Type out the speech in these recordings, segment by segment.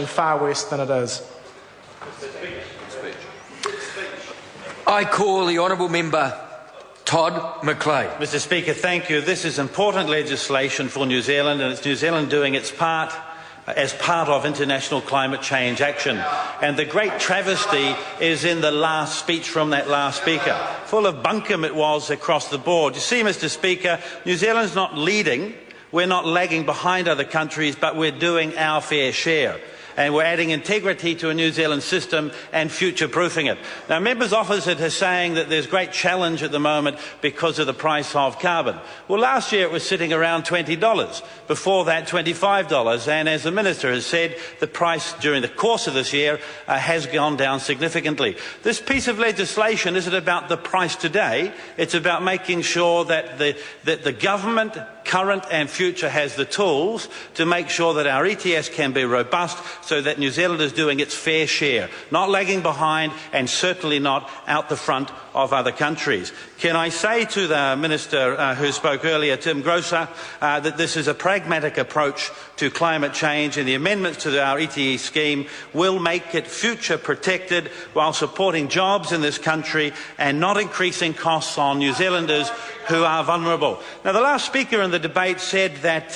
far worse than it is. I call the honourable member Todd McLean. Mr Speaker, thank you. This is important legislation for New Zealand, and it's New Zealand doing its part as part of international climate change action. And the great travesty is in the last speech from that last speaker. Full of bunkum it was across the board. You see, Mr Speaker, New Zealand's not leading, we're not lagging behind other countries, but we're doing our fair share. And we're adding integrity to a New Zealand system and future-proofing it. Now, members opposite are saying that there's great challenge at the moment because of the price of carbon. Well, last year it was sitting around $20. Before that, $25. And as the Minister has said, the price during the course of this year has gone down significantly. This piece of legislation isn't about the price today. It's about making sure that the government, current and future, has the tools to make sure that our ETS can be robust, so that New Zealand is doing its fair share, not lagging behind and certainly not out the front of other countries. Can I say to the Minister who spoke earlier, Tim Grosser, that this is a pragmatic approach to climate change, and the amendments to our ETS scheme will make it future protected while supporting jobs in this country and not increasing costs on New Zealanders who are vulnerable. Now, the last speaker in the debate said that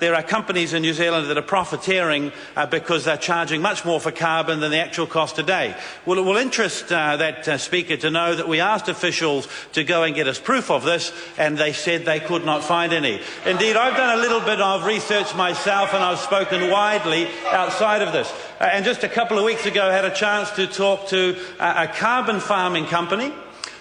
there are companies in New Zealand that are profiteering because they're charging much more for carbon than the actual cost today. Well, it will interest that speaker to know that we asked officials to go and get us proof of this, and they said they could not find any. Indeed, I've done a little bit of research myself, and I've spoken widely outside of this. And just a couple of weeks ago, I had a chance to talk to a carbon farming company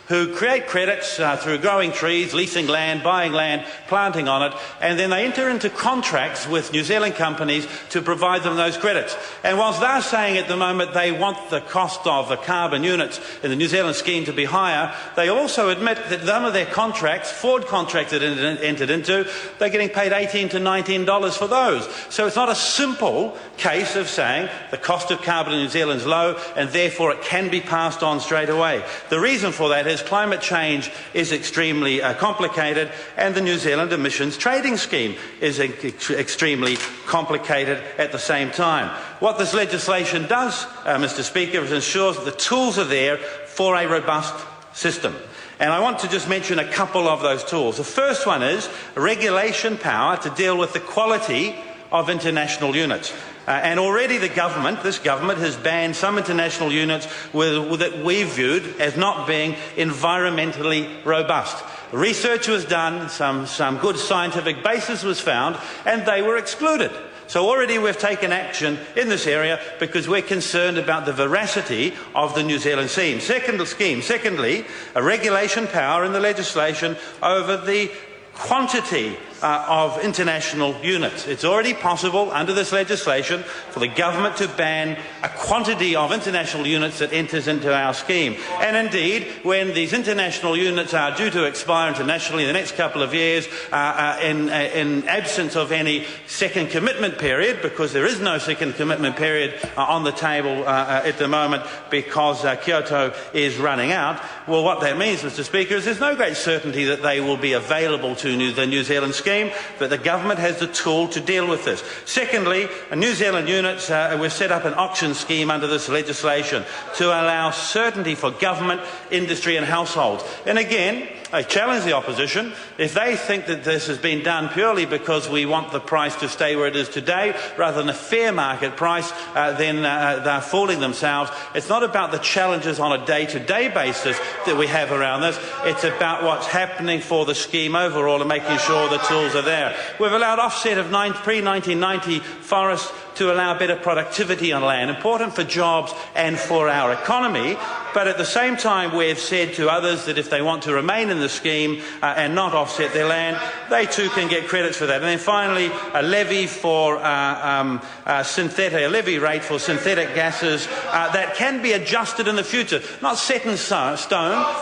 who create credits through growing trees, leasing land, buying land, planting on it, and then they enter into contracts with New Zealand companies to provide them those credits. And whilst they're saying at the moment they want the cost of the carbon units in the New Zealand scheme to be higher, they also admit that some of their contracts, Ford contracts that entered into, they're getting paid $18 to $19 for those. So it's not a simple case of saying the cost of carbon in New Zealand is low and therefore it can be passed on straight away. The reason for that is climate change is extremely complicated, and the New Zealand emissions trading scheme is extremely complicated at the same time. What this legislation does, Mr Speaker, is ensures that the tools are there for a robust system. And I want to just mention a couple of those tools. The first one is regulation power to deal with the quality of international units. And already this government has banned some international units that we viewed as not being environmentally robust. Research was done, some good scientific basis was found, and they were excluded. So already we've taken action in this area because we're concerned about the veracity of the New Zealand scheme. Secondly, a regulation power in the legislation over the quantity of international units. It's already possible under this legislation for the government to ban a quantity of international units that enters into our scheme. And indeed, when these international units are due to expire internationally in the next couple of years, in absence of any second commitment period, because there is no second commitment period on the table at the moment because Kyoto is running out, well, what that means, Mr Speaker, is there's no great certainty that they will be available to the New Zealand scheme, but the government has the tool to deal with this. Secondly, New Zealand units, we've set up an auction scheme under this legislation to allow certainty for government, industry and households. And again, I challenge the opposition. If they think that this has been done purely because we want the price to stay where it is today rather than a fair market price, then they're fooling themselves. It's not about the challenges on a day-to-day basis that we have around this. It's about what's happening for the scheme overall and making sure the tools are there. We've allowed offset of pre-1990 forests to allow better productivity on land, important for jobs and for our economy. But at the same time, we've said to others that if they want to remain in the scheme and not offset their land, they too can get credits for that. And then finally, a levy for a levy rate for synthetic gases that can be adjusted in the future, not set in stone,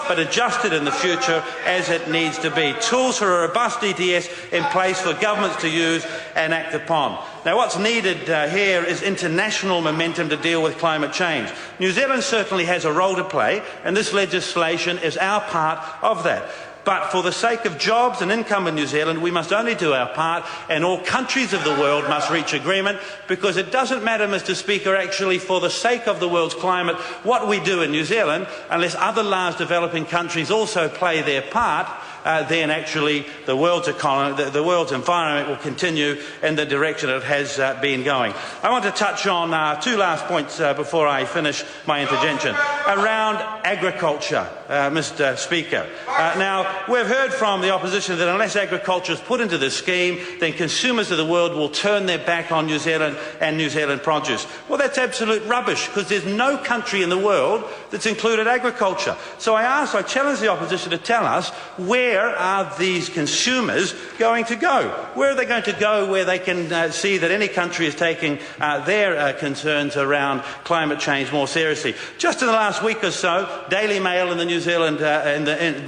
but adjusted in the future as it needs to be. Tools for a robust ETS in place for governments to use and act upon. Now, what's needed here is international momentum to deal with climate change. New Zealand certainly has a role to play, and this legislation is our part of that. But for the sake of jobs and income in New Zealand, we must only do our part, and all countries of the world must reach agreement, because it doesn't matter, Mr. Speaker, actually, for the sake of the world's climate, what we do in New Zealand, unless other large developing countries also play their part, then actually the world's economy, the world's environment will continue in the direction it has been going. I want to touch on two last points before I finish my intervention. Around agriculture, Mr. Speaker. Now, we've heard from the opposition that unless agriculture is put into this scheme, then consumers of the world will turn their back on New Zealand and New Zealand produce. Well, that's absolute rubbish, because there's no country in the world that's included agriculture. So I challenge the opposition to tell us, where are these consumers going to go? Where are they going to go where they can see that any country is taking their concerns around climate change more seriously? Just in the last week or so, Daily Mail in the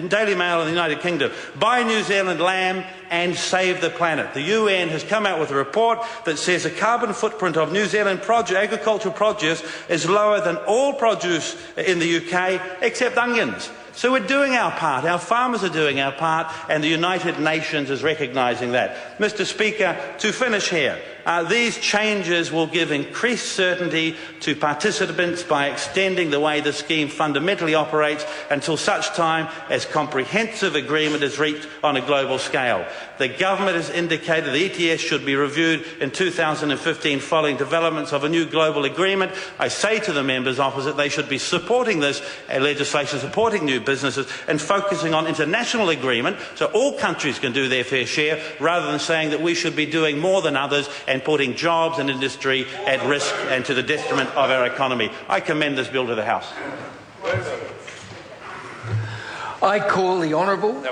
Daily Mail in the United Kingdom: buy New Zealand lamb and save the planet. The UN has come out with a report that says the carbon footprint of New Zealand agricultural produce is lower than all produce in the UK except onions. So we're doing our part, our farmers are doing our part, and the United Nations is recognising that. Mr. Speaker, to finish here, these changes will give increased certainty to participants by extending the way the scheme fundamentally operates until such time as comprehensive agreement is reached on a global scale. The government has indicated the ETS should be reviewed in 2015 following developments of a new global agreement. I say to the members opposite, they should be supporting this legislation, supporting new businesses and focusing on international agreement so all countries can do their fair share, rather than saying that we should be doing more than others and putting jobs and industry at risk and to the detriment of our economy. I commend this bill to the House. I call the Honourable